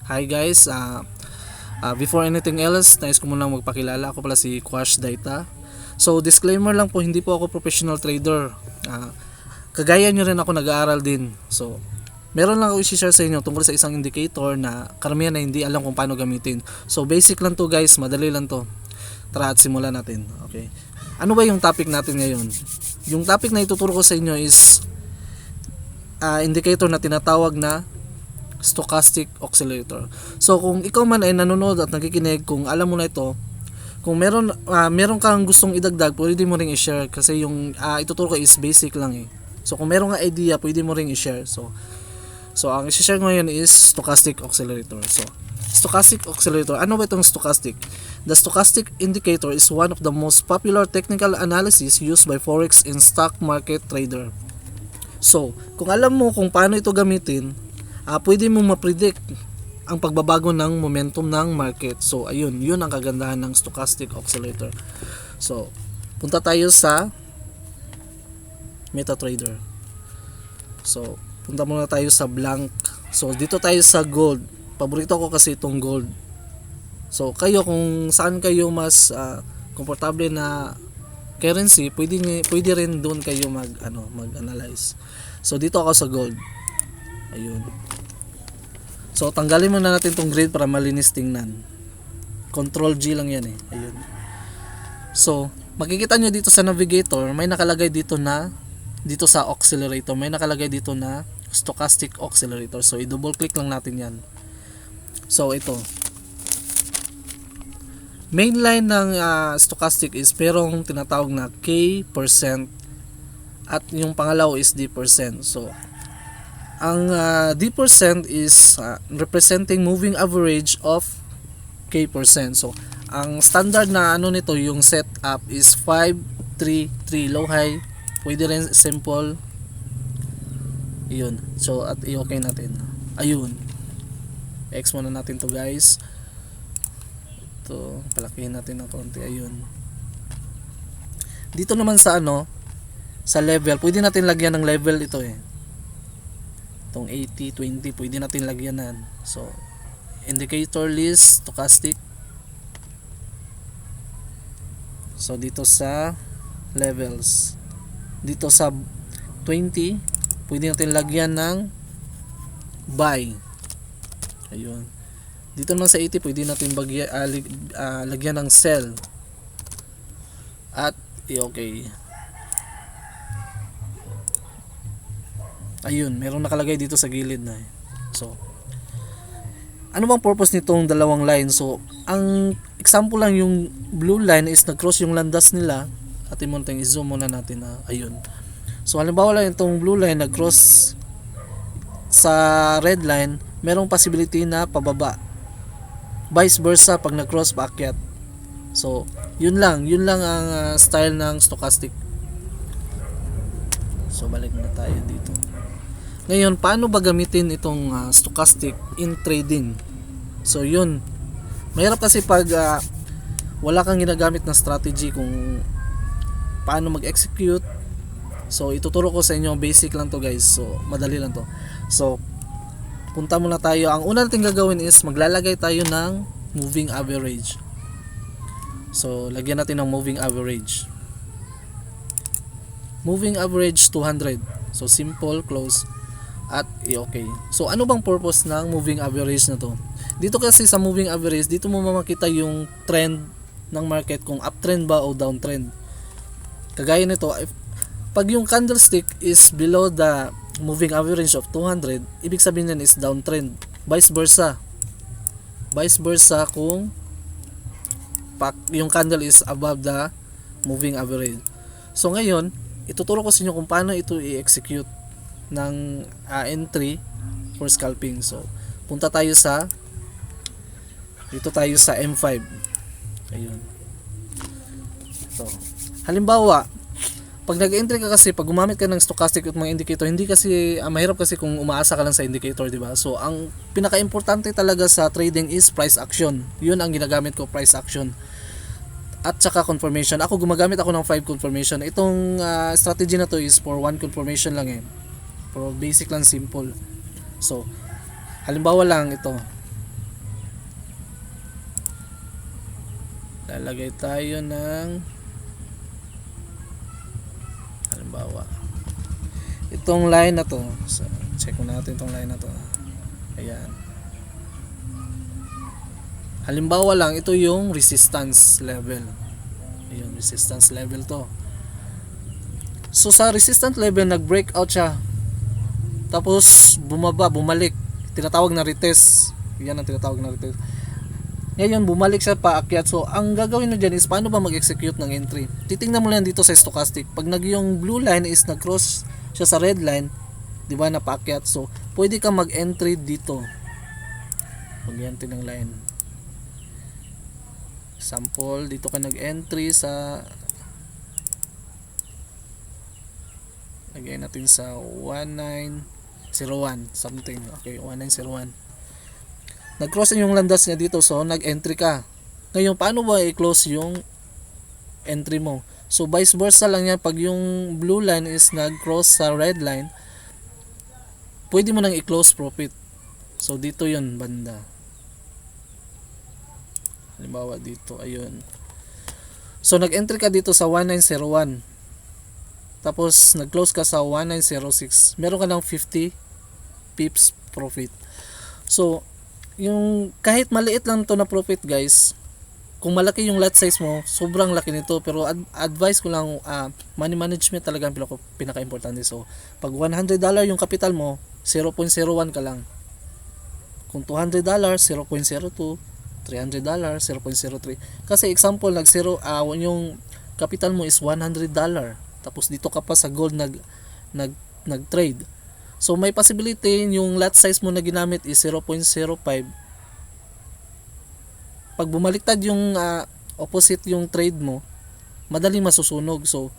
Hi guys, before anything else, nais ko muna magpakilala. Ako pala si Quash Daita. So disclaimer lang po, hindi po ako professional trader. Kagaya nyo rin ako nag-aaral din. So meron lang ako i-share sa inyo tungkol sa isang indicator na karamihan na hindi alam kung paano gamitin. So basic lang to guys, madali lang to. Tara at simulan natin. Okay. Ano ba yung topic natin ngayon? Yung topic na ituturo ko sa inyo is indicator na tinatawag na stochastic oscillator. So kung ikaw man ay nanonood at nakikinig, kung alam mo na ito, kung meron kang gustong idagdag, pwede mo ring i-share kasi yung ituturo ko is basic lang eh. So kung meron ka idea, pwede mo ring i-share. So ang i-share ko ngayon is stochastic oscillator. So stochastic oscillator, ano ba itong stochastic? The stochastic indicator is one of the most popular technical analysis used by forex and stock market trader. So kung alam mo kung paano ito gamitin, pwede mo ma-predict ang pagbabago ng momentum ng market. So ayun, yun ang kagandahan ng stochastic oscillator. So punta tayo sa MetaTrader. So punta muna tayo sa blank. So dito tayo sa gold. Paborito ko kasi itong gold. So kayo, kung saan kayo mas komportable na currency, pwede rin doon kayo mag-analyze. So dito ako sa gold. Ayun. So tanggalin muna natin tong grid para malinis tingnan. Control G lang yan eh. Ayun. So makikita nyo dito sa navigator, may nakalagay dito sa oscillator, may nakalagay dito na stochastic oscillator. So i-double click lang natin yan. So ito, main line ng stochastic is merong tinatawag na K% at yung pangalaw is D%. So ang D% is representing moving average of K%. So ang standard na nito, yung setup is 5-3-3 low high, pwede rin simple. Yun. So at i-okay natin. Ayun. X muna natin to guys. Ito, palakihin natin ng konti. Ayun. Dito naman sa sa level, pwede natin lagyan ng level ito eh. Itong 80-20, pwede natin lagyanan. So indicator list, stochastic. So dito sa levels, dito sa 20, pwede natin lagyan ng buy. Ayun. Dito naman sa 80, pwede natin lagyan ng sell. At i-okay. Ayun, merong nakalagay dito sa gilid na eh. So ano bang purpose nitong dalawang line? So ang example lang, yung blue line is nag-cross yung landas nila. Atin mo natin i-zoom muna natin na ayun. So halimbawa lang itong blue line nag-cross sa red line, merong possibility na pababa. Vice versa pag nag-cross paakyat. So yun lang ang style ng stochastic. So balik na tayo dito. Ngayon, paano ba gamitin itong stochastic in trading? So yun, mahirap kasi pag wala kang ginagamit na strategy kung paano mag-execute. So ituturo ko sa inyo, basic lang to guys. So madali lang to. So punta muna tayo. Ang una natin gagawin is maglalagay tayo ng moving average. So lagyan natin ng moving average. Moving average 200. So simple, close at i-okay. So ano bang purpose ng moving average na to? Dito kasi sa moving average, dito mo makita yung trend ng market, kung uptrend ba o downtrend. Kagaya nito, pag yung candlestick is below the moving average of 200, ibig sabihin yan is downtrend. Vice versa kung yung candle is above the moving average. So ngayon, ituturo ko sa inyo kung paano ito i-execute ng entry for scalping. So punta tayo dito tayo sa M5. Ayun. So halimbawa, pag nag-entry ka kasi, pag gumamit ka ng stochastic at mga indicator, hindi kasi mahirap kasi kung umaasa ka lang sa indicator, di ba? So ang pinaka-importante talaga sa trading is price action. Yun ang ginagamit ko, price action. At saka confirmation. Ako gumagamit ako ng 5 confirmation. Itong strategy na to is for 1 confirmation lang eh. For basic lang, simple. So halimbawa lang ito. lalagay tayo ng halimbawa itong line na to. So, check mo natin itong line na to. Ayan. Halimbawa lang, ito yung resistance level. Ayun, resistance level to. So sa resistance level, nag-breakout siya. Tapos bumaba, bumalik. Tinatawag na retest. Yan ang tinatawag na retest. Ngayon, bumalik siya paakyat. So ang gagawin mo dyan is paano ba mag-execute ng entry. Titingnan mo lang dito sa stochastic. Pag yung blue line is nag-cross siya sa red line, di ba, na paakyat. So pwede ka mag-entry dito. Mag-entry ng line. Sample, dito ka nag-entry sa, lagay natin sa 1901 something. Okay, 1901. Nag-cross yung landas niya dito, so nag-entry ka. Ngayon, paano ba i-close yung entry mo? So vice versa lang yan. Pag yung blue line is nag-cross sa red line, pwede mo nang i-close profit. So dito yun, banda. Halimbawa dito, ayun. So nag-entry ka dito sa 1901. Tapos nag-close ka sa 1906. Meron ka ng 50 pips profit. So yung kahit maliit lang to na profit, guys, kung malaki yung lot size mo, sobrang laki nito. Pero advice ko lang, money management talaga ang pinaka-importante. So pag $100 yung capital mo, 0.01 ka lang. Kung $200, 0.02. $300, 0.03. Kasi example, yung capital mo is $100. Tapos dito ka pa sa gold nag-trade. So may possibility yung lot size mo na ginamit is 0.05. Pag bumaliktad yung opposite yung trade mo, madaling masusunog. So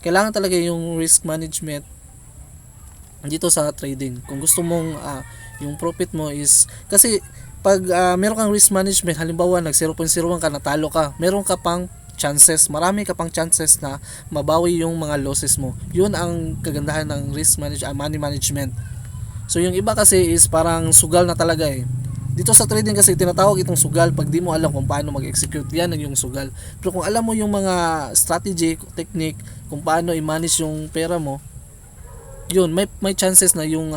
kailangan talaga yung risk management dito sa trading. Kung gusto mong yung profit mo is, kasi pag meron kang risk management, halimbawa nag 0.01 ka, natalo ka, meron ka pang chances, marami ka pang chances na mabawi yung mga losses mo. Yun ang kagandahan ng money management. So yung iba kasi is parang sugal na talaga eh. Dito sa trading kasi tinatawag itong sugal pag di mo alam kung paano mag-execute. Yan ang yung sugal. Pero kung alam mo yung mga strategy, technique, kung paano i-manage yung pera mo, yun, may chances na yung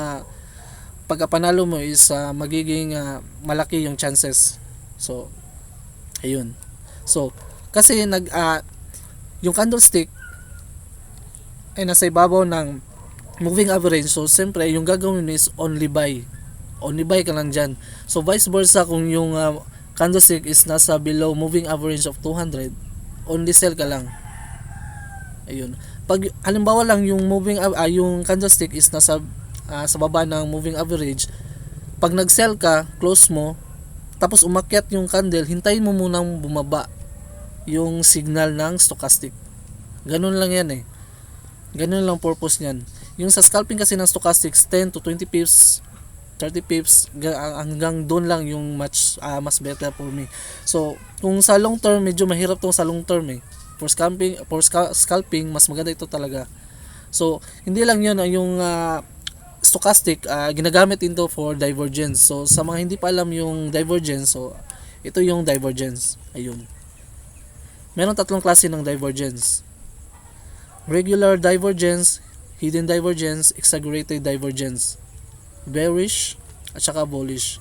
pagkapanalo mo is magiging malaki yung chances. So ayun. So kasi yung candlestick ay nasa ibabaw ng moving average. So siyempre yung gagawin is only buy ka lang dyan. So vice versa, kung yung candlestick is nasa below moving average of 200, only sell ka lang. Ayun. Pag halimbawa lang yung yung candlestick is nasa sa baba ng moving average, pag nag-sell ka, close mo, tapos umakyat yung candle, hintayin mo munang bumaba yung signal ng stochastic. Ganun lang yan eh. Ganun lang purpose niyan. Yung sa scalping kasi ng stochastics, 10 to 20 pips, 30 pips, hanggang doon lang yung mas better for me. So kung sa long term, medyo mahirap tong sa long term eh. For scalping, mas maganda ito talaga. So hindi lang yun yung stochastic, ginagamit ito for divergence. So sa mga hindi pa alam yung divergence, so ito yung divergence. Ayun. Meron tatlong klase ng divergence: regular divergence, hidden divergence, exaggerated divergence, bearish, at saka bullish.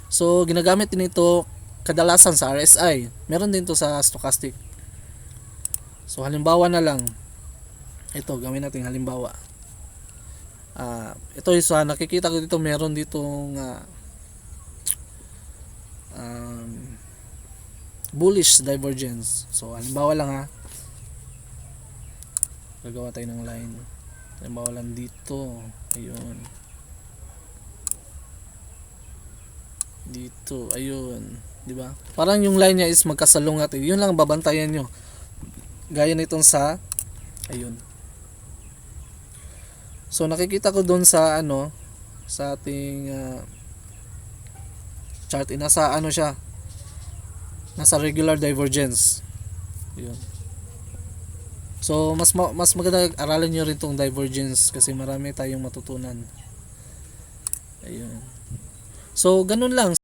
So ginagamit din ito kadalasan sa RSI. Meron din to sa stochastic. So halimbawa na lang, ito gawin natin halimbawa. Ito is nakikita ko dito, meron ditong bullish divergence. So halimbawa lang gagawa tayo ng line. Halimbawa lang dito, ayun, dito, ayun, di ba? Parang yung line niya is magkasalungat eh. Yun lang babantayan nyo. Gaya nitong sa, ayun. So nakikita ko doon sa sa ating chart, nasa siya, nasa regular divergence. Yun. So mas maganda aralin niyo rin tong divergence kasi marami tayong matutunan. Ayun. So ganun lang.